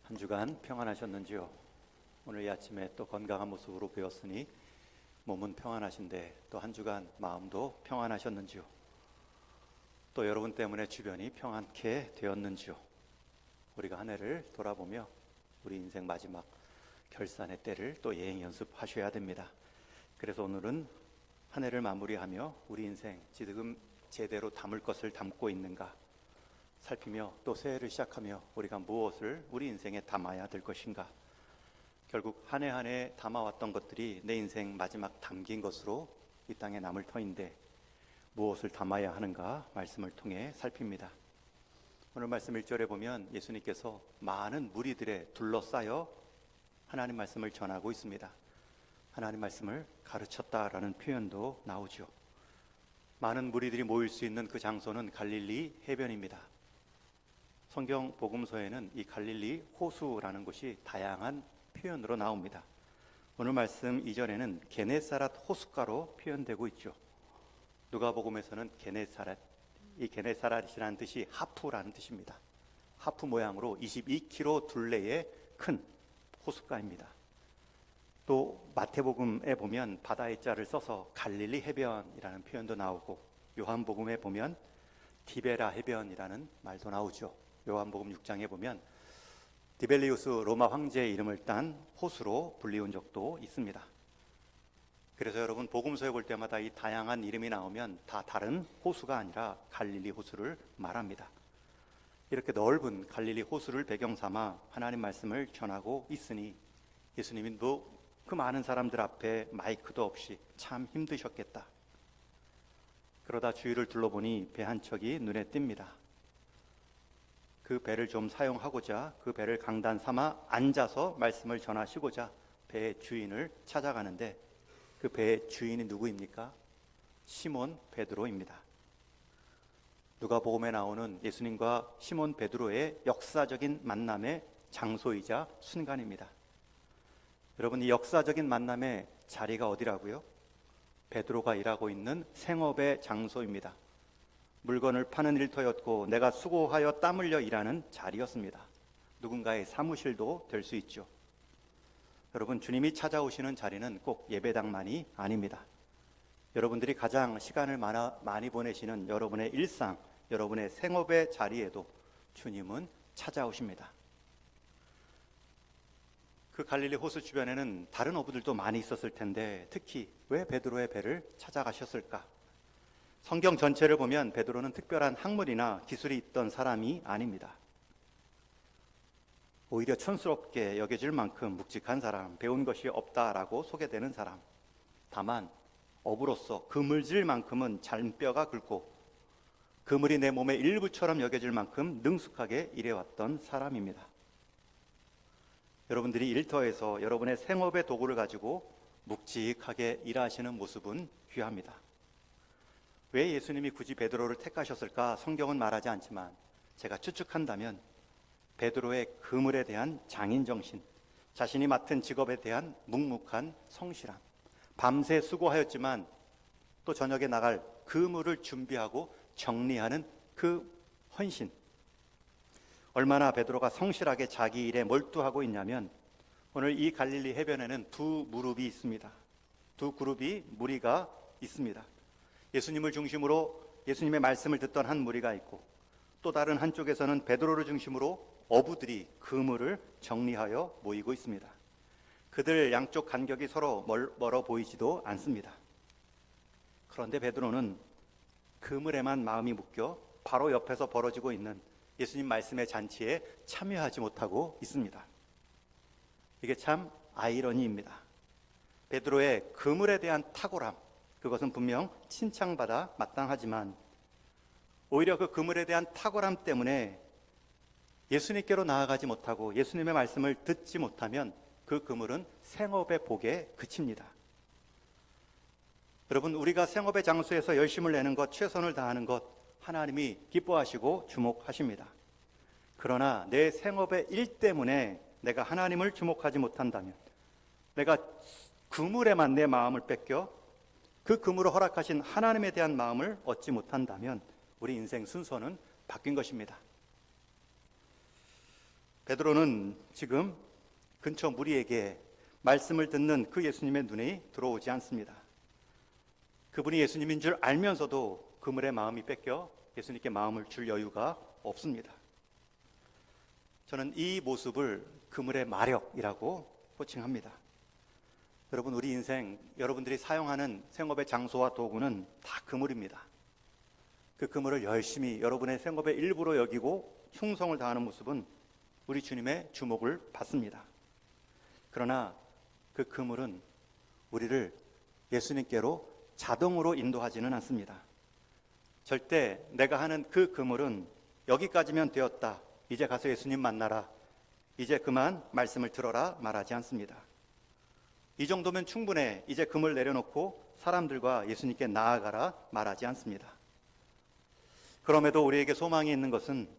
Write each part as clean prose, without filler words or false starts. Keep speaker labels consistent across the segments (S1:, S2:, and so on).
S1: 한 주간 평안하셨는지요? 오늘 이 아침에 또 건강한 모습으로 배웠으니 몸은 평안하신데 또 한 주간 마음도 평안하셨는지요? 또 여러분 때문에 주변이 평안케 되었는지요? 우리가 한 해를 돌아보며 우리 인생 마지막 결산의 때를 또 예행 연습하셔야 됩니다. 그래서 오늘은 한 해를 마무리하며 우리 인생 지금 제대로 담을 것을 담고 있는가 살피며 또 새해를 시작하며 우리가 무엇을 우리 인생에 담아야 될 것인가. 결국 한 해 한 해 담아왔던 것들이 내 인생 마지막 담긴 것으로 이 땅에 남을 터인데 무엇을 담아야 하는가 말씀을 통해 살핍니다. 오늘 말씀 1절에 보면 예수님께서 많은 무리들에 둘러싸여 하나님 말씀을 전하고 있습니다. 하나님 말씀을 가르쳤다라는 표현도 나오죠. 많은 무리들이 모일 수 있는 그 장소는 갈릴리 해변입니다. 성경 복음서에는 이 갈릴리 호수라는 곳이 다양한 표현으로 나옵니다. 오늘 말씀 이전에는 게네사렛 호숫가로 표현되고 있죠. 누가복음에서는 게네사렛, 이 게네사렛이라는 뜻이 하프라는 뜻입니다. 하프 모양으로 22km 둘레의 큰 호숫가입니다. 또 마태복음에 보면 바다의 자를 써서 갈릴리 해변이라는 표현도 나오고 요한복음에 보면 디베라 해변이라는 말도 나오죠. 요한복음 6장에 보면 디벨리우스 로마 황제의 이름을 딴 호수로 불리운 적도 있습니다. 그래서 여러분 복음서에 볼 때마다 이 다양한 이름이 나오면 다 다른 호수가 아니라 갈릴리 호수를 말합니다. 이렇게 넓은 갈릴리 호수를 배경 삼아 하나님 말씀을 전하고 있으니 예수님이 그 많은 사람들 앞에 마이크도 없이 참 힘드셨겠다. 그러다 주위를 둘러보니 배 한 척이 눈에 띕니다. 그 배를 좀 사용하고자 그 배를 강단 삼아 앉아서 말씀을 전하시고자 배의 주인을 찾아가는데 그 배의 주인이 누구입니까? 시몬 베드로입니다. 누가복음에 나오는 예수님과 시몬 베드로의 역사적인 만남의 장소이자 순간입니다. 여러분, 이 역사적인 만남의 자리가 어디라고요? 베드로가 일하고 있는 생업의 장소입니다. 물건을 파는 일터였고 내가 수고하여 땀 흘려 일하는 자리였습니다. 누군가의 사무실도 될 수 있죠. 여러분, 주님이 찾아오시는 자리는 꼭 예배당만이 아닙니다. 여러분들이 가장 시간을 많이 보내시는 여러분의 일상, 여러분의 생업의 자리에도 주님은 찾아오십니다. 그 갈릴리 호수 주변에는 다른 어부들도 많이 있었을 텐데 특히 왜 베드로의 배를 찾아가셨을까? 성경 전체를 보면 베드로는 특별한 학문이나 기술이 있던 사람이 아닙니다. 오히려 촌스럽게 여겨질 만큼 묵직한 사람, 배운 것이 없다라고 소개되는 사람. 다만 어부로서 그물질 만큼은 잔뼈가 굵고 그물이 내 몸의 일부처럼 여겨질 만큼 능숙하게 일해왔던 사람입니다. 여러분들이 일터에서 여러분의 생업의 도구를 가지고 묵직하게 일하시는 모습은 귀합니다. 왜 예수님이 굳이 베드로를 택하셨을까? 성경은 말하지 않지만 제가 추측한다면 베드로의 그물에 대한 장인정신, 자신이 맡은 직업에 대한 묵묵한 성실함, 밤새 수고하였지만 또 저녁에 나갈 그물을 준비하고 정리하는 그 헌신, 얼마나 베드로가 성실하게 자기 일에 몰두하고 있냐면 오늘 이 갈릴리 해변에는 두 무리가 있습니다. 두 그룹이 무리가 있습니다. 예수님을 중심으로 예수님의 말씀을 듣던 한 무리가 있고 또 다른 한쪽에서는 베드로를 중심으로 어부들이 그물을 정리하여 모이고 있습니다. 그들 양쪽 간격이 서로 멀어 보이지도 않습니다. 그런데 베드로는 그물에만 마음이 묶여 바로 옆에서 벌어지고 있는 예수님 말씀의 잔치에 참여하지 못하고 있습니다. 이게 참 아이러니입니다. 베드로의 그물에 대한 탁월함, 그것은 분명 칭찬받아 마땅하지만 오히려 그 그물에 대한 탁월함 때문에 예수님께로 나아가지 못하고 예수님의 말씀을 듣지 못하면 그 그물은 생업의 복에 그칩니다. 여러분, 우리가 생업의 장소에서 열심을 내는 것, 최선을 다하는 것 하나님이 기뻐하시고 주목하십니다. 그러나 내 생업의 일 때문에 내가 하나님을 주목하지 못한다면, 내가 그물에만 내 마음을 뺏겨 그 그물을 허락하신 하나님에 대한 마음을 얻지 못한다면 우리 인생 순서는 바뀐 것입니다. 베드로는 지금 근처 무리에게 말씀을 듣는 그 예수님의 눈이 들어오지 않습니다. 그분이 예수님인 줄 알면서도 그물의 마음이 뺏겨 예수님께 마음을 줄 여유가 없습니다. 저는 이 모습을 그물의 마력이라고 호칭합니다. 여러분, 우리 인생, 여러분들이 사용하는 생업의 장소와 도구는 다 그물입니다. 그 그물을 열심히 여러분의 생업의 일부로 여기고 충성을 다하는 모습은 우리 주님의 주목을 받습니다. 그러나 그 그물은 우리를 예수님께로 자동으로 인도하지는 않습니다. 절대 내가 하는 그 그물은 여기까지면 되었다, 이제 가서 예수님 만나라, 이제 그만 말씀을 들어라 말하지 않습니다. 이 정도면 충분해, 이제 그물 내려놓고 사람들과 예수님께 나아가라 말하지 않습니다. 그럼에도 우리에게 소망이 있는 것은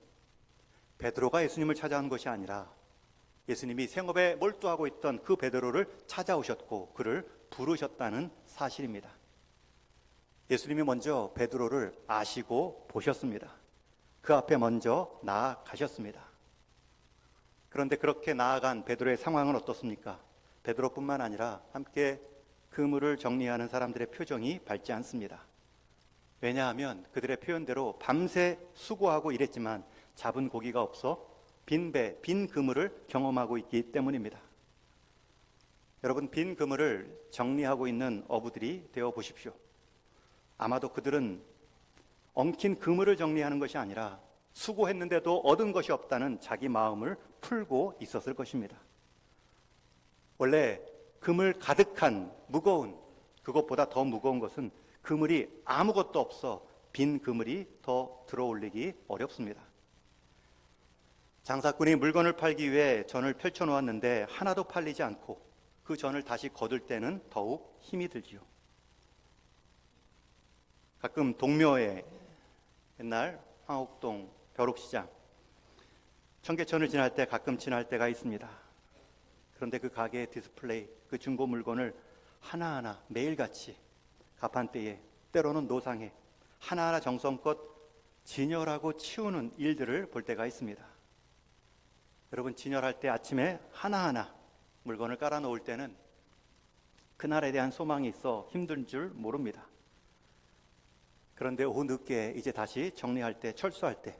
S1: 베드로가 예수님을 찾아온 것이 아니라 예수님이 생업에 몰두하고 있던 그 베드로를 찾아오셨고 그를 부르셨다는 사실입니다. 예수님이 먼저 베드로를 아시고 보셨습니다. 그 앞에 먼저 나아가셨습니다. 그런데 그렇게 나아간 베드로의 상황은 어떻습니까? 베드로뿐만 아니라 함께 그물을 정리하는 사람들의 표정이 밝지 않습니다. 왜냐하면 그들의 표현대로 밤새 수고하고 일했지만 잡은 고기가 없어 빈 배, 빈 그물을 경험하고 있기 때문입니다. 여러분, 빈 그물을 정리하고 있는 어부들이 되어 보십시오. 아마도 그들은 엉킨 그물을 정리하는 것이 아니라 수고했는데도 얻은 것이 없다는 자기 마음을 풀고 있었을 것입니다. 원래 그물 가득한 무거운, 그것보다 더 무거운 것은 그물이 아무것도 없어 빈 그물이 더 들어올리기 어렵습니다. 장사꾼이 물건을 팔기 위해 전을 펼쳐놓았는데 하나도 팔리지 않고 그 전을 다시 거둘 때는 더욱 힘이 들지요. 가끔 동묘에, 옛날 황옥동 벼룩시장, 청계천을 지날 때 가끔 지날 때가 있습니다. 그런데 그 가게의 디스플레이, 그 중고 물건을 하나하나 매일같이 가판대에, 때로는 노상에 하나하나 정성껏 진열하고 치우는 일들을 볼 때가 있습니다. 여러분, 진열할 때 아침에 하나하나 물건을 깔아놓을 때는 그날에 대한 소망이 있어 힘든 줄 모릅니다. 그런데 오후 늦게 이제 다시 정리할 때, 철수할 때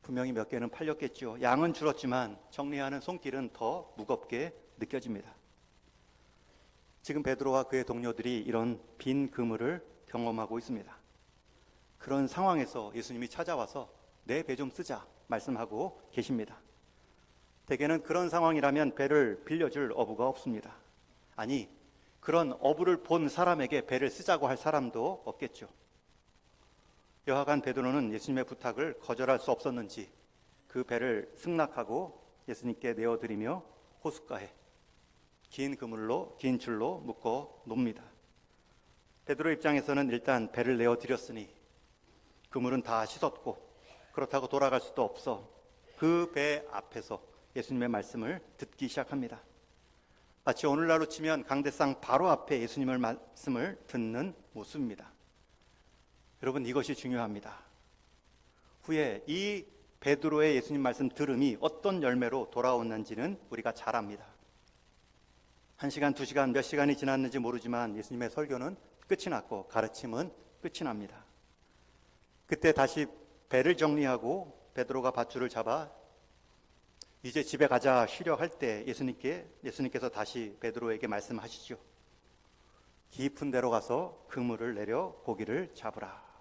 S1: 분명히 몇 개는 팔렸겠죠. 양은 줄었지만 정리하는 손길은 더 무겁게 느껴집니다. 지금 베드로와 그의 동료들이 이런 빈 그물을 경험하고 있습니다. 그런 상황에서 예수님이 찾아와서 내 배 좀 쓰자 말씀하고 계십니다. 대개는 그런 상황이라면 배를 빌려줄 어부가 없습니다. 아니, 그런 어부를 본 사람에게 배를 쓰자고 할 사람도 없겠죠. 여하간 베드로는 예수님의 부탁을 거절할 수 없었는지 그 배를 승낙하고 예수님께 내어드리며 호숫가에 긴 그물로, 긴 줄로 묶어 놉니다. 베드로 입장에서는 일단 배를 내어드렸으니 그물은 다 씻었고 그렇다고 돌아갈 수도 없어 그 배 앞에서 예수님의 말씀을 듣기 시작합니다. 마치 오늘날로 치면 강대상 바로 앞에 예수님의 말씀을 듣는 모습입니다. 여러분, 이것이 중요합니다. 후에 이 베드로의 예수님 말씀 들음이 어떤 열매로 돌아왔는지는 우리가 잘 압니다. 1시간, 2시간, 몇 시간이 지났는지 모르지만 예수님의 설교는 끝이 났고 가르침은 끝이 납니다. 그때 다시 배를 정리하고 베드로가 밧줄을 잡아 이제 집에 가자 쉬려 할 때 예수님께서 다시 베드로에게 말씀하시죠. 깊은 데로 가서 그물을 내려 고기를 잡으라.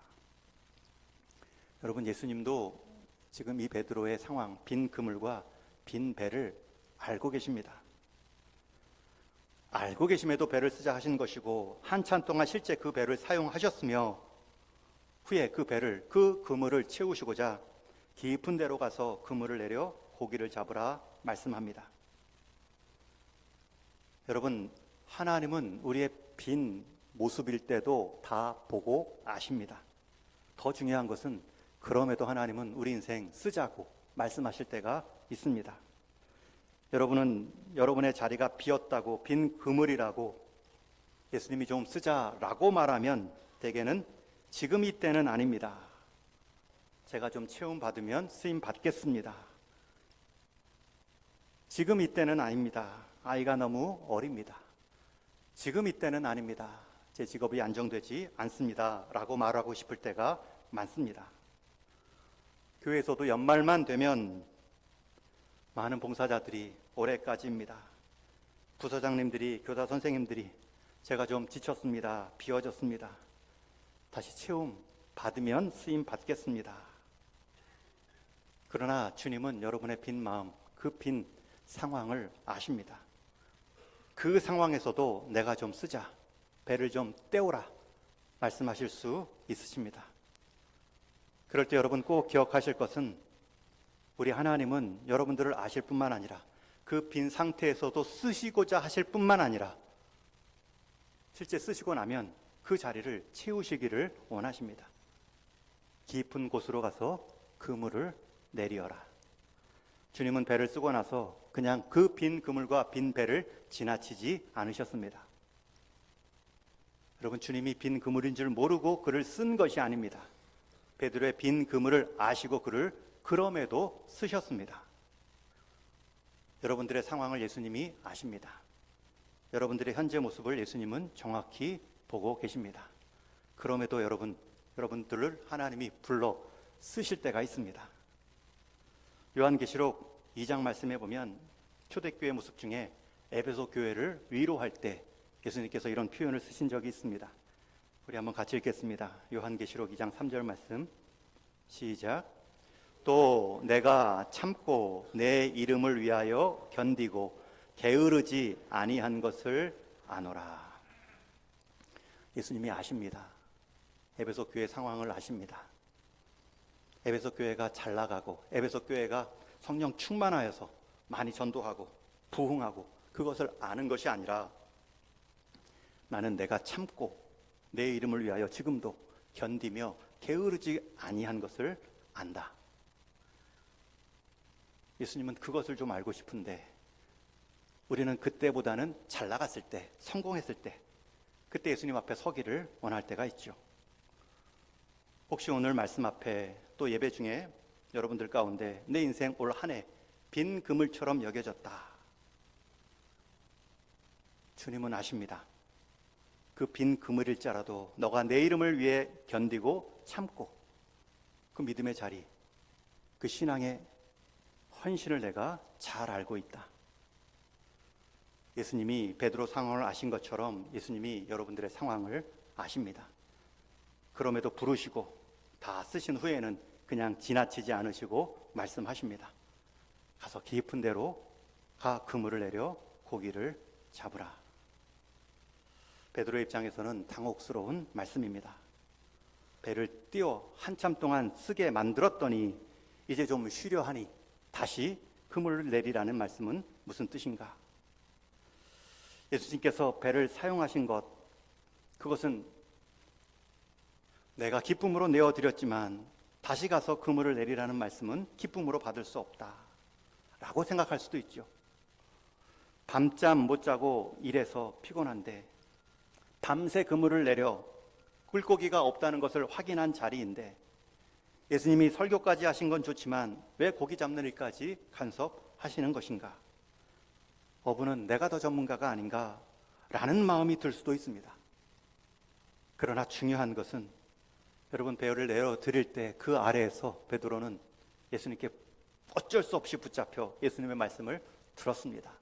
S1: 여러분, 예수님도 지금 이 베드로의 상황, 빈 그물과 빈 배를 알고 계십니다. 알고 계심에도 배를 쓰자 하신 것이고 한참 동안 실제 그 배를 사용하셨으며 후에 그 배를, 그 그물을 채우시고자 깊은 데로 가서 그물을 내려 고기를 잡으라 말씀합니다. 여러분, 하나님은 우리의 빈 모습일 때도 다 보고 아십니다. 더 중요한 것은 그럼에도 하나님은 우리 인생 쓰자고 말씀하실 때가 있습니다. 여러분은 여러분의 자리가 비었다고, 빈 그물이라고 예수님이 좀 쓰자라고 말하면 대개는 지금 이때는 아닙니다. 제가 좀 체험 받으면 쓰임 받겠습니다. 지금 이때는 아닙니다. 아이가 너무 어립니다. 지금 이때는 아닙니다. 제 직업이 안정되지 않습니다. 라고 말하고 싶을 때가 많습니다. 교회에서도 연말만 되면 많은 봉사자들이 올해까지입니다. 부서장님들이, 교사 선생님들이 제가 좀 지쳤습니다. 비워졌습니다. 다시 채움 받으면 쓰임 받겠습니다. 그러나 주님은 여러분의 빈 마음, 그 빈 상황을 아십니다. 그 상황에서도 내가 좀 쓰자, 배를 좀 때우라 말씀하실 수 있으십니다. 그럴 때 여러분 꼭 기억하실 것은 우리 하나님은 여러분들을 아실 뿐만 아니라 그 빈 상태에서도 쓰시고자 하실 뿐만 아니라 실제 쓰시고 나면 그 자리를 채우시기를 원하십니다. 깊은 곳으로 가서 그물을 내리어라. 주님은 배를 쓰고 나서 그냥 그 빈 그물과 빈 배를 지나치지 않으셨습니다. 여러분, 주님이 빈 그물인 줄 모르고 그를 쓴 것이 아닙니다. 베드로의 빈 그물을 아시고 그를 그럼에도 쓰셨습니다. 여러분들의 상황을 예수님이 아십니다. 여러분들의 현재 모습을 예수님은 정확히 보고 계십니다. 그럼에도 여러분들을 하나님이 불러 쓰실 때가 있습니다. 요한계시록 2장 말씀해 보면 초대교회 모습 중에 에베소 교회를 위로할 때 예수님께서 이런 표현을 쓰신 적이 있습니다. 우리 한번 같이 읽겠습니다. 요한계시록 2장 3절 말씀 시작. 또 내가 참고 내 이름을 위하여 견디고 게으르지 아니한 것을 아노라. 예수님이 아십니다. 에베소 교회 상황을 아십니다. 에베소 교회가 잘 나가고 에베소 교회가 성령 충만하여서 많이 전도하고 부흥하고 그것을 아는 것이 아니라 나는 내가 참고 내 이름을 위하여 지금도 견디며 게으르지 아니한 것을 안다. 예수님은 그것을 좀 알고 싶은데 우리는 그때보다는 잘 나갔을 때, 성공했을 때, 그때 예수님 앞에 서기를 원할 때가 있죠. 혹시 오늘 말씀 앞에 또 예배 중에 여러분들 가운데 내 인생 올 한 해 빈 그물처럼 여겨졌다. 주님은 아십니다. 그 빈 그물일지라도 너가 내 이름을 위해 견디고 참고 그 믿음의 자리, 그 신앙의 헌신을 내가 잘 알고 있다. 예수님이 베드로 상황을 아신 것처럼 예수님이 여러분들의 상황을 아십니다. 그럼에도 부르시고 다 쓰신 후에는 그냥 지나치지 않으시고 말씀하십니다. 가서 깊은 데로 가 그물을 내려 고기를 잡으라. 베드로의 입장에서는 당혹스러운 말씀입니다. 배를 띄워 한참 동안 쓰게 만들었더니 이제 좀 쉬려 하니 다시 그물을 내리라는 말씀은 무슨 뜻인가? 예수님께서 배를 사용하신 것, 그것은 내가 기쁨으로 내어드렸지만 다시 가서 그물을 내리라는 말씀은 기쁨으로 받을 수 없다 라고 생각할 수도 있죠. 밤잠 못 자고 일해서 피곤한데 밤새 그물을 내려 물고기가 없다는 것을 확인한 자리인데 예수님이 설교까지 하신 건 좋지만 왜 고기 잡는 일까지 간섭하시는 것인가? 어부는 내가 더 전문가가 아닌가? 라는 마음이 들 수도 있습니다. 그러나 중요한 것은 여러분 배를 내어드릴 때 그 아래에서 베드로는 예수님께 어쩔 수 없이 붙잡혀 예수님의 말씀을 들었습니다.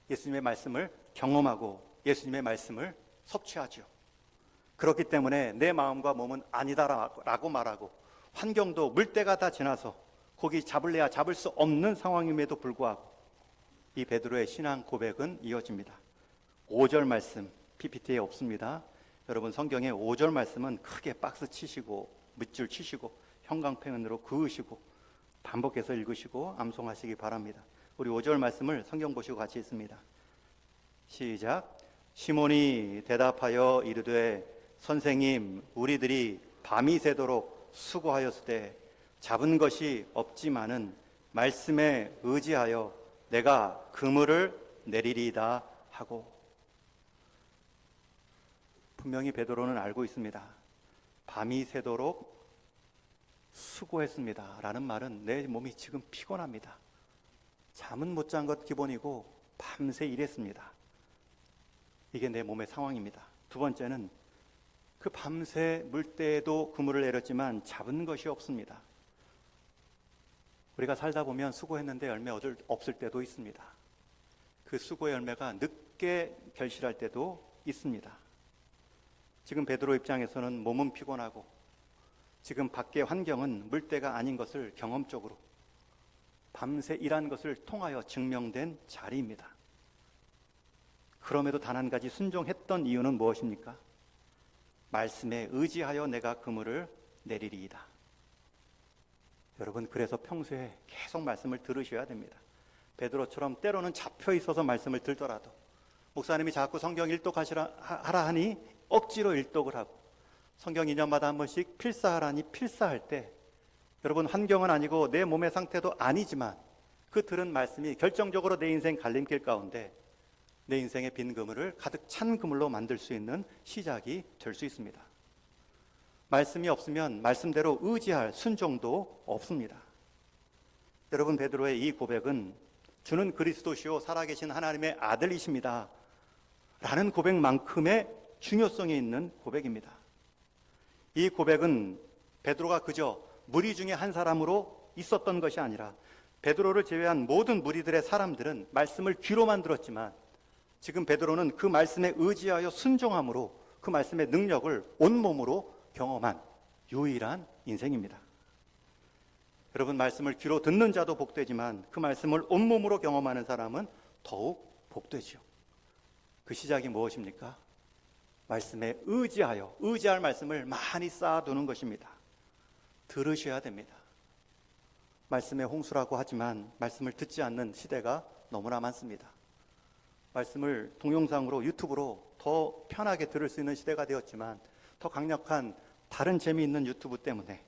S1: 예수님의 말씀을 경험하고 예수님의 말씀을 섭취하죠. 그렇기 때문에 내 마음과 몸은 아니다라고 말하고 환경도 물때가 다 지나서 고기 잡을래야 잡을 수 없는 상황임에도 불구하고 이 베드로의 신앙 고백은 이어집니다. 5절 말씀 PPT에 없습니다. 여러분 성경에 5절 말씀은 크게 박스 치시고 밑줄 치시고 형광펜으로 그으시고 반복해서 읽으시고 암송하시기 바랍니다. 우리 5절 말씀을 성경 보시고 같이 읽습니다. 시작. 시몬이 대답하여 이르되 선생님 우리들이 밤이 새도록 수고하였으되 잡은 것이 없지만은 말씀에 의지하여 내가 그물을 내리리이다 하고. 분명히 베드로는 알고 있습니다. 밤이 새도록 수고했습니다 라는 말은 내 몸이 지금 피곤합니다. 잠은 못 잔 것 기본이고 밤새 일했습니다. 이게 내 몸의 상황입니다. 두 번째는 그 밤새 물때에도 그물을 내렸지만 잡은 것이 없습니다. 우리가 살다 보면 수고했는데 열매 얻을 없을 때도 있습니다. 그 수고의 열매가 늦게 결실할 때도 있습니다. 지금 베드로 입장에서는 몸은 피곤하고 지금 밖의 환경은 물때가 아닌 것을 경험적으로 밤새 일한 것을 통하여 증명된 자리입니다. 그럼에도 단 한 가지 순종했던 이유는 무엇입니까? 말씀에 의지하여 내가 그물을 내리리이다. 여러분, 그래서 평소에 계속 말씀을 들으셔야 됩니다. 베드로처럼 때로는 잡혀 있어서 말씀을 들더라도 목사님이 자꾸 성경 일독하라 하니 억지로 일독을 하고 성경 2년마다 한 번씩 필사하라니 필사할 때 여러분, 환경은 아니고 내 몸의 상태도 아니지만 그 들은 말씀이 결정적으로 내 인생 갈림길 가운데 내 인생의 빈 그물을 가득 찬 그물로 만들 수 있는 시작이 될 수 있습니다. 말씀이 없으면 말씀대로 의지할 순종도 없습니다. 여러분, 베드로의 이 고백은 주는 그리스도시요 살아계신 하나님의 아들이십니다 라는 고백만큼의 중요성이 있는 고백입니다. 이 고백은 베드로가 그저 무리 중에 한 사람으로 있었던 것이 아니라 베드로를 제외한 모든 무리들의 사람들은 말씀을 귀로만 들었지만 지금 베드로는 그 말씀에 의지하여 순종함으로 그 말씀의 능력을 온몸으로 경험한 유일한 인생입니다. 여러분, 말씀을 귀로 듣는 자도 복되지만 그 말씀을 온몸으로 경험하는 사람은 더욱 복되지요. 그 시작이 무엇입니까? 말씀에 의지하여 의지할 말씀을 많이 쌓아두는 것입니다. 들으셔야 됩니다. 말씀의 홍수라고 하지만 말씀을 듣지 않는 시대가 너무나 많습니다. 말씀을 동영상으로 유튜브로 더 편하게 들을 수 있는 시대가 되었지만 더 강력한 다른 재미있는 유튜브 때문에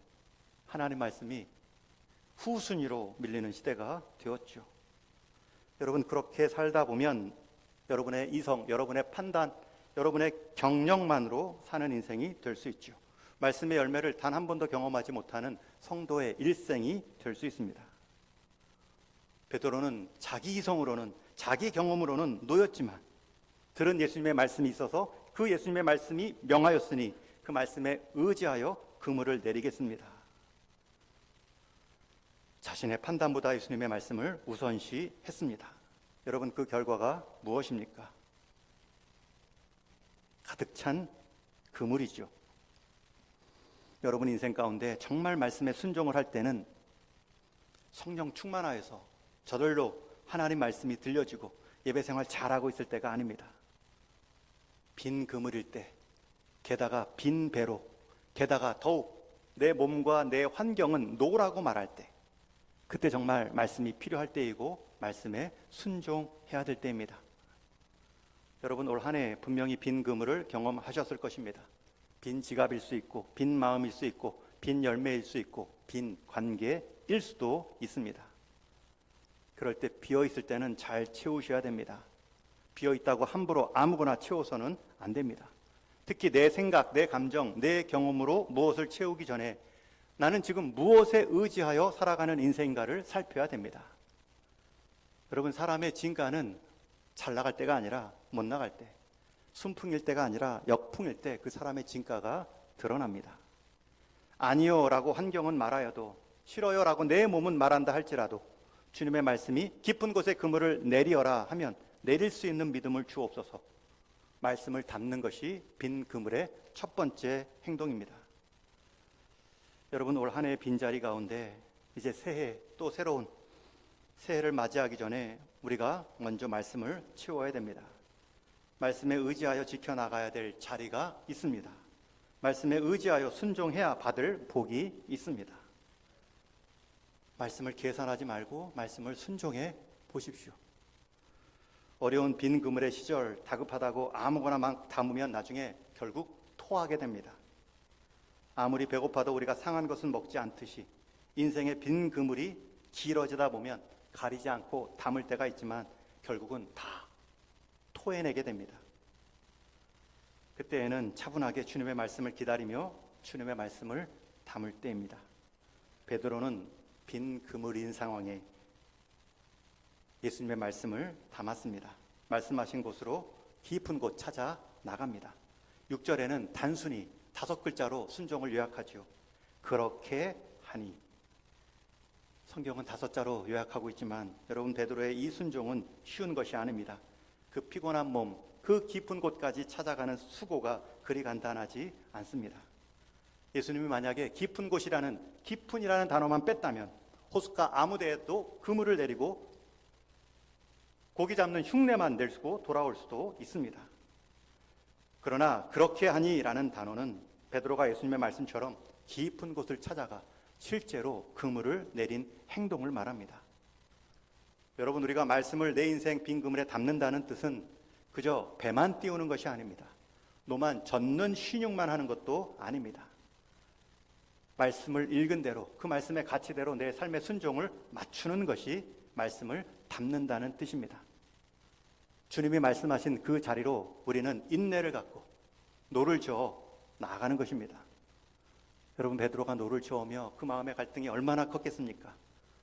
S1: 하나님 말씀이 후순위로 밀리는 시대가 되었죠. 여러분, 그렇게 살다 보면 여러분의 이성, 여러분의 판단, 여러분의 경력만으로 사는 인생이 될 수 있죠. 말씀의 열매를 단 한 번도 경험하지 못하는 성도의 일생이 될 수 있습니다. 베드로는 자기 이성으로는 자기 경험으로는 놓였지만 들은 예수님의 말씀이 있어서 그 예수님의 말씀이 명하였으니 그 말씀에 의지하여 그물을 내리겠습니다. 자신의 판단보다 예수님의 말씀을 우선시했습니다. 여러분, 그 결과가 무엇입니까? 가득 찬 그물이죠. 여러분 인생 가운데 정말 말씀에 순종을 할 때는 성령 충만하여서 저절로 하나님 말씀이 들려지고 예배 생활 잘하고 있을 때가 아닙니다. 빈 그물일 때, 게다가 빈 배로, 게다가 더욱 내 몸과 내 환경은 노라고 말할 때, 그때 정말 말씀이 필요할 때이고 말씀에 순종해야 될 때입니다. 여러분, 올 한 해 분명히 빈 그물을 경험하셨을 것입니다. 빈 지갑일 수 있고 빈 마음일 수 있고 빈 열매일 수 있고 빈 관계일 수도 있습니다. 그럴 때 비어있을 때는 잘 채우셔야 됩니다. 비어있다고 함부로 아무거나 채워서는 안 됩니다. 특히 내 생각, 내 감정, 내 경험으로 무엇을 채우기 전에 나는 지금 무엇에 의지하여 살아가는 인생인가를 살펴야 됩니다. 여러분, 사람의 진가는 잘 나갈 때가 아니라 못 나갈 때, 순풍일 때가 아니라 역풍일 때 그 사람의 진가가 드러납니다. 아니요 라고 환경은 말하여도, 싫어요 라고 내 몸은 말한다 할지라도 주님의 말씀이 깊은 곳에 그물을 내리어라 하면 내릴 수 있는 믿음을 주옵소서. 말씀을 담는 것이 빈 그물의 첫 번째 행동입니다. 여러분, 올 한 해의 빈자리 가운데 이제 새해, 또 새로운 새해를 맞이하기 전에 우리가 먼저 말씀을 채워야 됩니다. 말씀에 의지하여 지켜나가야 될 자리가 있습니다. 말씀에 의지하여 순종해야 받을 복이 있습니다. 말씀을 계산하지 말고 말씀을 순종해 보십시오. 어려운 빈 그물의 시절, 다급하다고 아무거나 막 담으면 나중에 결국 토하게 됩니다. 아무리 배고파도 우리가 상한 것은 먹지 않듯이 인생의 빈 그물이 길어지다 보면 가리지 않고 담을 때가 있지만 결국은 다 토해내게 됩니다. 그때에는 차분하게 주님의 말씀을 기다리며 주님의 말씀을 담을 때입니다. 베드로는 빈 그물인 상황에 예수님의 말씀을 담았습니다. 말씀하신 곳으로 깊은 곳 찾아 나갑니다. 6절에는 단순히 5글자로 순종을 요약하죠. 그렇게 하니. 성경은 5자로 요약하고 있지만 여러분, 베드로의 이 순종은 쉬운 것이 아닙니다. 그 피곤한 몸, 그 깊은 곳까지 찾아가는 수고가 그리 간단하지 않습니다. 예수님이 만약에 깊은 곳이라는, 깊은이라는 단어만 뺐다면 호숫가 아무 데에도 그물을 내리고 고기 잡는 흉내만 내고 돌아올 수도 있습니다. 그러나 그렇게 하니라는 단어는 베드로가 예수님의 말씀처럼 깊은 곳을 찾아가 실제로 그물을 내린 행동을 말합니다. 여러분, 우리가 말씀을 내 인생 빈 그물에 담는다는 뜻은 그저 배만 띄우는 것이 아닙니다. 노만 젓는 신용만 하는 것도 아닙니다. 말씀을 읽은 대로, 그 말씀의 가치대로 내 삶의 순종을 맞추는 것이 말씀을 담는다는 뜻입니다. 주님이 말씀하신 그 자리로 우리는 인내를 갖고 노를 저어 나아가는 것입니다. 여러분, 베드로가 노를 저으며 그 마음의 갈등이 얼마나 컸겠습니까?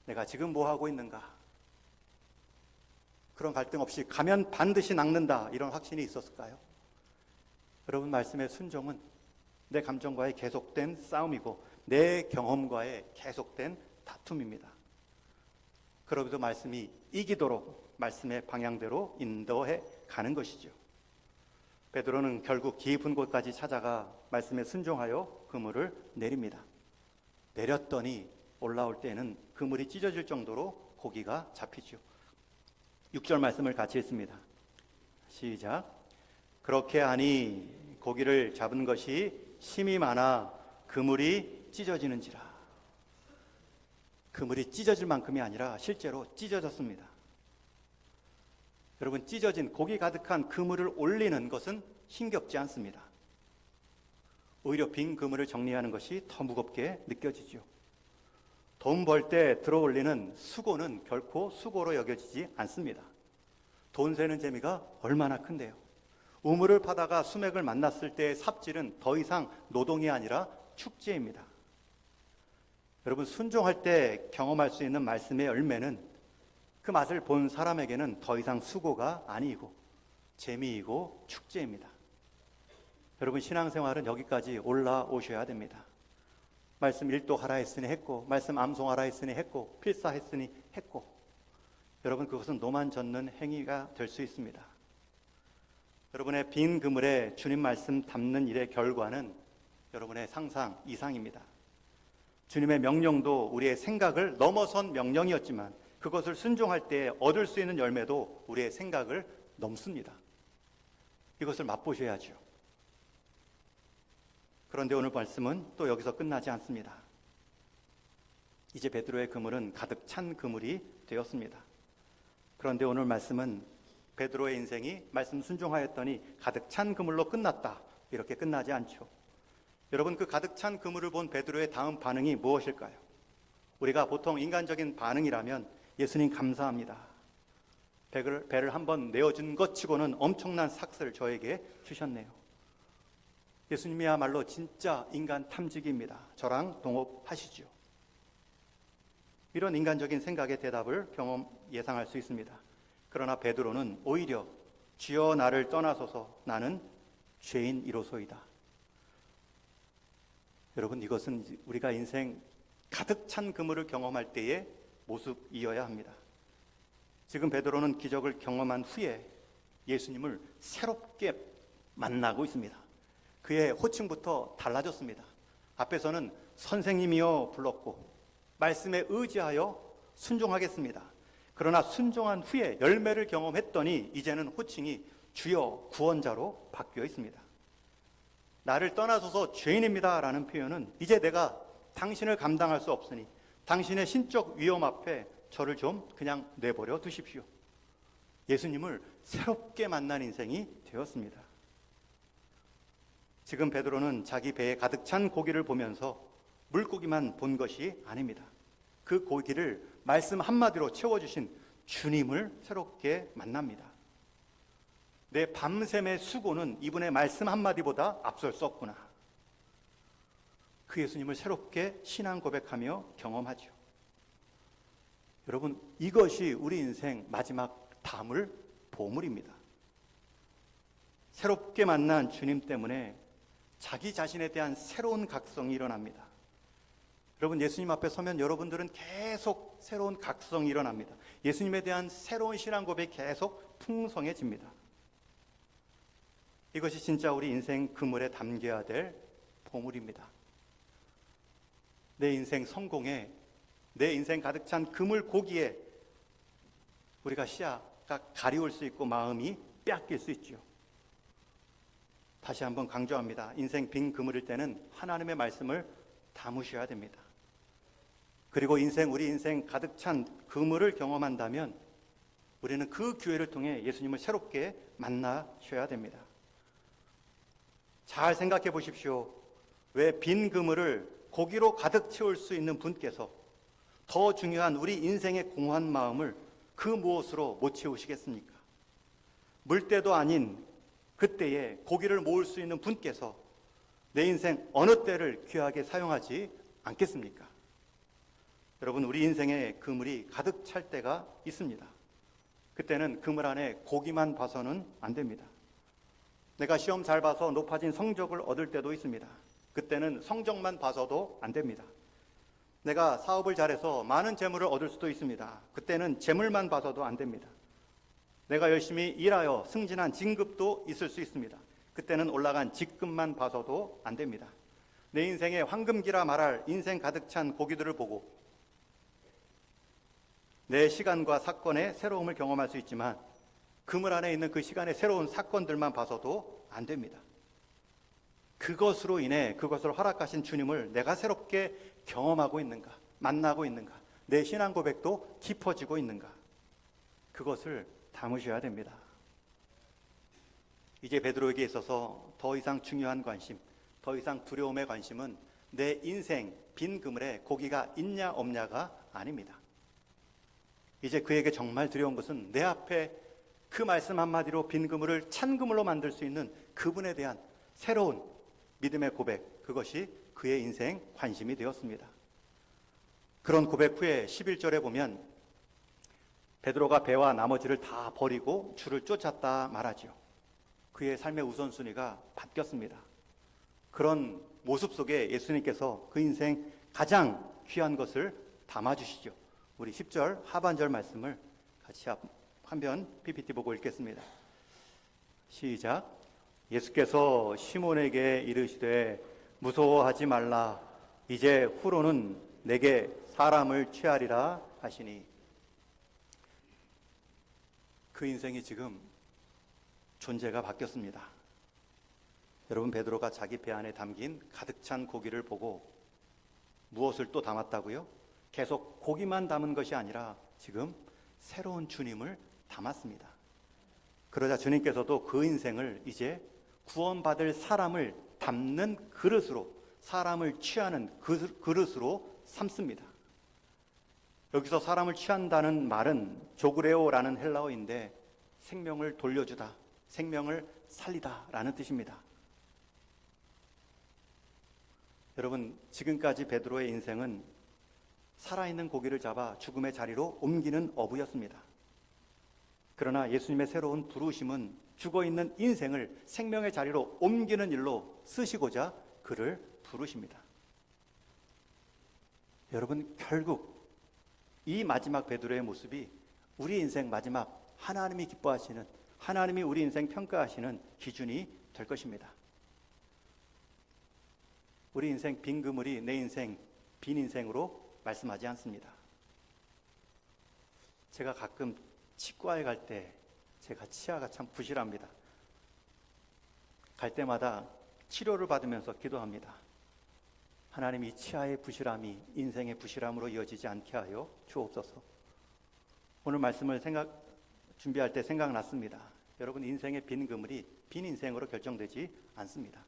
S1: 내가 지금 뭐 하고 있는가? 그런 갈등 없이 가면 반드시 낚는다, 이런 확신이 있었을까요? 여러분, 말씀의 순종은 내 감정과의 계속된 싸움이고 내 경험과의 계속된 다툼입니다. 그러기도 말씀이 이기도록 말씀의 방향대로 인도해 가는 것이죠. 베드로는 결국 깊은 곳까지 찾아가 말씀에 순종하여 그물을 내립니다. 내렸더니 올라올 때는 그물이 찢어질 정도로 고기가 잡히죠. 6절 말씀을 같이 읽습니다. 시작. 그렇게 하니 고기를 잡은 것이 힘이 많아 그물이 찢어지는지라. 그물이 찢어질 만큼이 아니라 실제로 찢어졌습니다. 여러분, 찢어진 고기 가득한 그물을 올리는 것은 힘겹지 않습니다. 오히려 빈 그물을 정리하는 것이 더 무겁게 느껴지죠. 돈 벌 때 들어올리는 수고는 결코 수고로 여겨지지 않습니다. 돈 세는 재미가 얼마나 큰데요. 우물을 파다가 수맥을 만났을 때의 삽질은 더 이상 노동이 아니라 축제입니다. 여러분, 순종할 때 경험할 수 있는 말씀의 열매는 그 맛을 본 사람에게는 더 이상 수고가 아니고 재미이고 축제입니다. 여러분, 신앙생활은 여기까지 올라오셔야 됩니다. 말씀 일독하라 했으니 했고, 말씀 암송하라 했으니 했고, 필사했으니 했고, 여러분, 그것은 노만 젓는 행위가 될 수 있습니다. 여러분의 빈 그물에 주님 말씀 담는 일의 결과는 여러분의 상상 이상입니다. 주님의 명령도 우리의 생각을 넘어선 명령이었지만 그것을 순종할 때 얻을 수 있는 열매도 우리의 생각을 넘습니다. 이것을 맛보셔야죠. 그런데 오늘 말씀은 또 여기서 끝나지 않습니다. 이제 베드로의 그물은 가득 찬 그물이 되었습니다. 그런데 오늘 말씀은 베드로의 인생이 말씀 순종하였더니 가득 찬 그물로 끝났다, 이렇게 끝나지 않죠. 여러분, 그 가득 찬 그물을 본 베드로의 다음 반응이 무엇일까요? 우리가 보통 인간적인 반응이라면 예수님 감사합니다, 배를 한번 내어준 것 치고는 엄청난 삭스를 저에게 주셨네요. 예수님이야말로 진짜 인간 탐지기입니다. 저랑 동업하시죠. 이런 인간적인 생각의 대답을 예상할 수 있습니다. 그러나 베드로는 오히려 주여 나를 떠나소서, 나는 죄인이로소이다. 여러분, 이것은 우리가 인생 가득 찬 그물을 경험할 때의 모습이어야 합니다. 지금 베드로는 기적을 경험한 후에 예수님을 새롭게 만나고 있습니다. 그의 호칭부터 달라졌습니다. 앞에서는 선생님이여 불렀고 말씀에 의지하여 순종하겠습니다. 그러나 순종한 후에 열매를 경험했더니 이제는 호칭이 주여 구원자로 바뀌어 있습니다. 나를 떠나소서 죄인입니다 라는 표현은 이제 내가 당신을 감당할 수 없으니 당신의 신적 위험 앞에 저를 좀 그냥 내버려 두십시오. 예수님을 새롭게 만난 인생이 되었습니다. 지금 베드로는 자기 배에 가득 찬 고기를 보면서 물고기만 본 것이 아닙니다. 그 고기를 말씀 한마디로 채워주신 주님을 새롭게 만납니다. 내 밤샘의 수고는 이분의 말씀 한마디보다 앞설 수 없구나. 그 예수님을 새롭게 신앙 고백하며 경험하죠. 여러분, 이것이 우리 인생 마지막 담을 보물입니다. 새롭게 만난 주님 때문에 자기 자신에 대한 새로운 각성이 일어납니다. 여러분, 예수님 앞에 서면 여러분들은 계속 새로운 각성이 일어납니다. 예수님에 대한 새로운 신앙 고백이 계속 풍성해집니다. 이것이 진짜 우리 인생 그물에 담겨야 될 보물입니다. 내 인생 성공에, 내 인생 가득 찬 그물 고기에 우리가 시야가 가리울 수 있고 마음이 빼앗길 수 있죠. 다시 한번 강조합니다. 인생 빈 그물일 때는 하나님의 말씀을 담으셔야 됩니다. 그리고 우리 인생 가득 찬 그물을 경험한다면 우리는 그 기회를 통해 예수님을 새롭게 만나셔야 됩니다. 잘 생각해 보십시오. 왜 빈 그물을 고기로 가득 채울 수 있는 분께서 더 중요한 우리 인생의 공허한 마음을 그 무엇으로 못 채우시겠습니까? 물때도 아닌 그때에 고기를 모을 수 있는 분께서 내 인생 어느 때를 귀하게 사용하지 않겠습니까? 여러분, 우리 인생에 그물이 가득 찰 때가 있습니다. 그때는 그물 안에 고기만 봐서는 안 됩니다. 내가 시험 잘 봐서 높아진 성적을 얻을 때도 있습니다. 그때는 성적만 봐서도 안 됩니다. 내가 사업을 잘해서 많은 재물을 얻을 수도 있습니다. 그때는 재물만 봐서도 안 됩니다. 내가 열심히 일하여 승진한 진급도 있을 수 있습니다. 그때는 올라간 직급만 봐서도 안 됩니다. 내 인생의 황금기라 말할 인생 가득 찬 고기들을 보고 내 시간과 사건의 새로움을 경험할 수 있지만 그물 안에 있는 그 시간의 새로운 사건들만 봐서도 안 됩니다. 그것으로 인해 그것을 허락하신 주님을 내가 새롭게 경험하고 있는가, 만나고 있는가, 내 신앙 고백도 깊어지고 있는가, 그것을 담으셔야 됩니다. 이제 베드로에게 있어서 더 이상 중요한 관심, 더 이상 두려움의 관심은 내 인생 빈 그물에 고기가 있냐 없냐가 아닙니다. 이제 그에게 정말 두려운 것은 내 앞에 그 말씀 한마디로 빈 그물을 찬 그물로 만들 수 있는 그분에 대한 새로운 믿음의 고백, 그것이 그의 인생 관심이 되었습니다. 그런 고백 후에 11절에 보면 베드로가 배와 나머지를 다 버리고 주를 쫓았다 말하지요. 그의 삶의 우선순위가 바뀌었습니다. 그런 모습 속에 예수님께서 그 인생 가장 귀한 것을 담아주시죠. 우리 10절 하반절 말씀을 같이 한편 PPT 보고 읽겠습니다. 시작. 예수께서 시몬에게 이르시되 무서워하지 말라. 이제 후로는 내게 사람을 취하리라 하시니. 그 인생이 지금 존재가 바뀌었습니다. 여러분, 베드로가 자기 배 안에 담긴 가득 찬 고기를 보고 무엇을 또 담았다고요? 계속 고기만 담은 것이 아니라 지금 새로운 주님을 담았습니다. 그러자 주님께서도 그 인생을 이제 구원받을 사람을 담는 그릇으로, 사람을 취하는 그릇으로 삼습니다. 여기서 사람을 취한다는 말은 조그레오라는 헬라어인데 생명을 돌려주다, 생명을 살리다 라는 뜻입니다. 여러분, 지금까지 베드로의 인생은 살아있는 고기를 잡아 죽음의 자리로 옮기는 어부였습니다. 그러나 예수님의 새로운 부르심은 죽어있는 인생을 생명의 자리로 옮기는 일로 쓰시고자 그를 부르십니다. 여러분, 결국 이 마지막 베드로의 모습이 우리 인생 마지막 하나님이 기뻐하시는, 하나님이 우리 인생 평가하시는 기준이 될 것입니다. 우리 인생 빈 그물이 내 인생 빈 인생으로 말씀하지 않습니다. 제가 가끔 치과에 갈 때 제가 치아가 참 부실합니다. 갈 때마다 치료를 받으면서 기도합니다. 하나님, 이 치아의 부실함이 인생의 부실함으로 이어지지 않게 하여 주옵소서. 오늘 말씀을 준비할 때 생각났습니다. 여러분, 인생의 빈 그물이 빈 인생으로 결정되지 않습니다.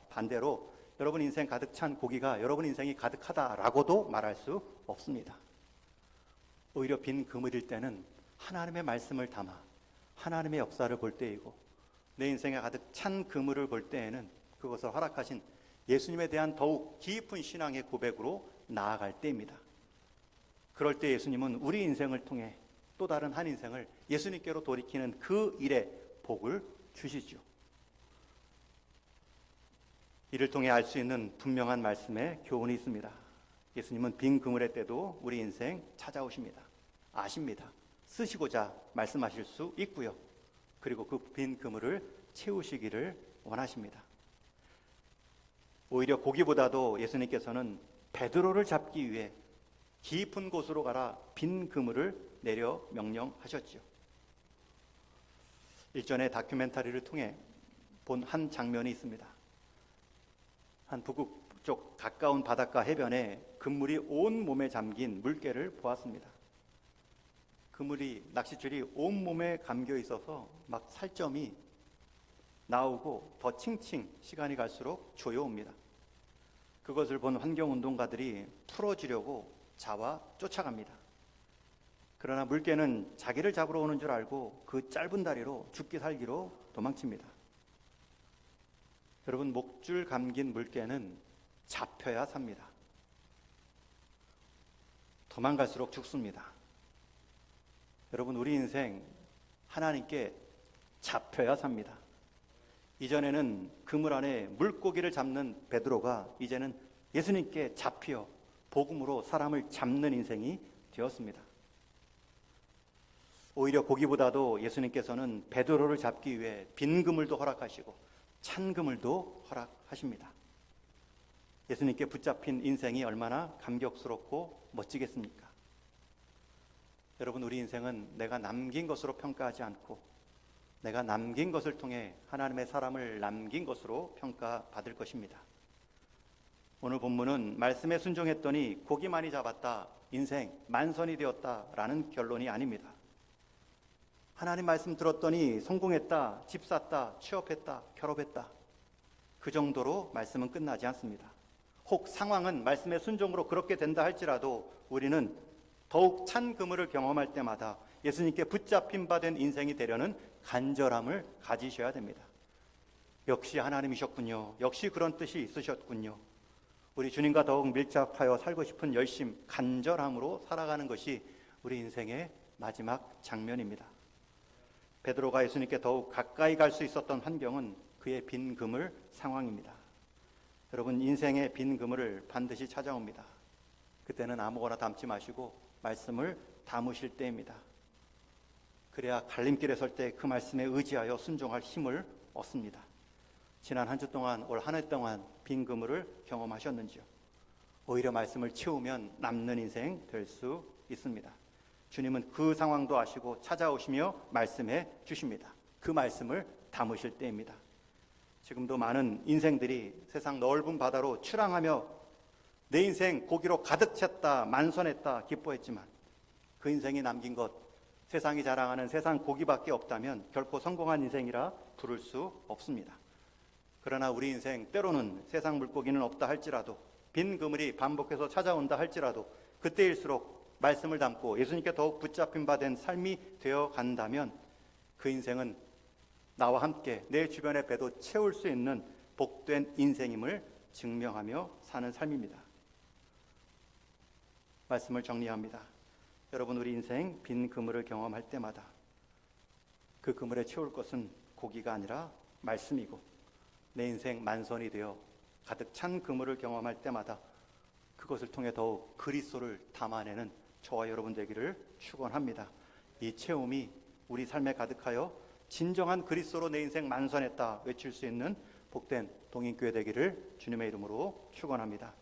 S1: 반대로 여러분 인생 가득 찬 고기가 여러분 인생이 가득하다라고도 말할 수 없습니다. 오히려 빈 그물일 때는 하나님의 말씀을 담아 하나님의 역사를 볼 때이고, 내 인생에 가득 찬 그물을 볼 때에는 그것을 허락하신 예수님에 대한 더욱 깊은 신앙의 고백으로 나아갈 때입니다. 그럴 때 예수님은 우리 인생을 통해 또 다른 한 인생을 예수님께로 돌이키는 그 일에 복을 주시죠. 이를 통해 알 수 있는 분명한 말씀의 교훈이 있습니다. 예수님은 빈 그물의 때도 우리 인생 찾아오십니다. 아십니다. 쓰시고자 말씀하실 수 있고요. 그리고 그 빈 그물을 채우시기를 원하십니다. 오히려 고기보다도 예수님께서는 베드로를 잡기 위해 깊은 곳으로 가라 빈 그물을 내려 명령하셨죠. 일전에 다큐멘터리를 통해 본 한 장면이 있습니다. 한 북쪽 가까운 바닷가 해변에 그물이 온 몸에 잠긴 물개를 보았습니다. 그물이 낚싯줄이 온 몸에 감겨 있어서 막 살점이 나오고 더 칭칭 시간이 갈수록 조여옵니다. 그것을 본 환경운동가들이 풀어주려고 잡아 쫓아갑니다. 그러나 물개는 자기를 잡으러 오는 줄 알고 그 짧은 다리로 죽기 살기로 도망칩니다. 여러분, 목줄 감긴 물개는 잡혀야 삽니다. 도망갈수록 죽습니다. 여러분, 우리 인생 하나님께 잡혀야 삽니다. 이전에는 그물 안에 물고기를 잡는 베드로가 이제는 예수님께 잡혀 복음으로 사람을 잡는 인생이 되었습니다. 오히려 고기보다도 예수님께서는 베드로를 잡기 위해 빈 그물도 허락하시고 찬 그물도 허락하십니다. 예수님께 붙잡힌 인생이 얼마나 감격스럽고 멋지겠습니까? 여러분, 우리 인생은 내가 남긴 것으로 평가하지 않고 내가 남긴 것을 통해 하나님의 사람을 남긴 것으로 평가받을 것입니다. 오늘 본문은 말씀에 순종했더니 고기 많이 잡았다, 인생 만선이 되었다라는 결론이 아닙니다. 하나님 말씀 들었더니 성공했다, 집 샀다, 취업했다, 결혼했다, 그 정도로 말씀은 끝나지 않습니다. 혹 상황은 말씀의 순종으로 그렇게 된다 할지라도 우리는 더욱 찬 그물을 경험할 때마다 예수님께 붙잡힌 바 된 인생이 되려는 간절함을 가지셔야 됩니다. 역시 하나님이셨군요. 역시 그런 뜻이 있으셨군요. 우리 주님과 더욱 밀접하여 살고 싶은 열심, 간절함으로 살아가는 것이 우리 인생의 마지막 장면입니다. 베드로가 예수님께 더욱 가까이 갈 수 있었던 환경은 그의 빈 그물 상황입니다. 여러분, 인생의 빈 그물을 반드시 찾아옵니다. 그때는 아무거나 담지 마시고 말씀을 담으실 때입니다. 그래야 갈림길에 설 때 그 말씀에 의지하여 순종할 힘을 얻습니다. 지난 한 주 동안, 올 한 해 동안 빈 그물을 경험하셨는지요? 오히려 말씀을 채우면 남는 인생 될 수 있습니다. 주님은 그 상황도 아시고 찾아오시며 말씀해 주십니다. 그 말씀을 담으실 때입니다. 지금도 많은 인생들이 세상 넓은 바다로 출항하며 내 인생 고기로 가득 찼다, 만선했다, 기뻐했지만 그 인생이 남긴 것, 세상이 자랑하는 세상 고기밖에 없다면 결코 성공한 인생이라 부를 수 없습니다. 그러나 우리 인생 때로는 세상 물고기는 없다 할지라도, 빈 그물이 반복해서 찾아온다 할지라도 그때일수록 말씀을 담고 예수님께 더욱 붙잡힌 바 된 삶이 되어 간다면 그 인생은 나와 함께 내 주변의 배도 채울 수 있는 복된 인생임을 증명하며 사는 삶입니다. 말씀을 정리합니다. 여러분, 우리 인생 빈 그물을 경험할 때마다 그 그물에 채울 것은 고기가 아니라 말씀이고, 내 인생 만선이 되어 가득 찬 그물을 경험할 때마다 그것을 통해 더욱 그리스도를 담아내는 저와 여러분 되기를 축원합니다. 이 체험이 우리 삶에 가득하여 진정한 그리스도로 내 인생 만선했다 외칠 수 있는 복된 동인교회 되기를 주님의 이름으로 축원합니다.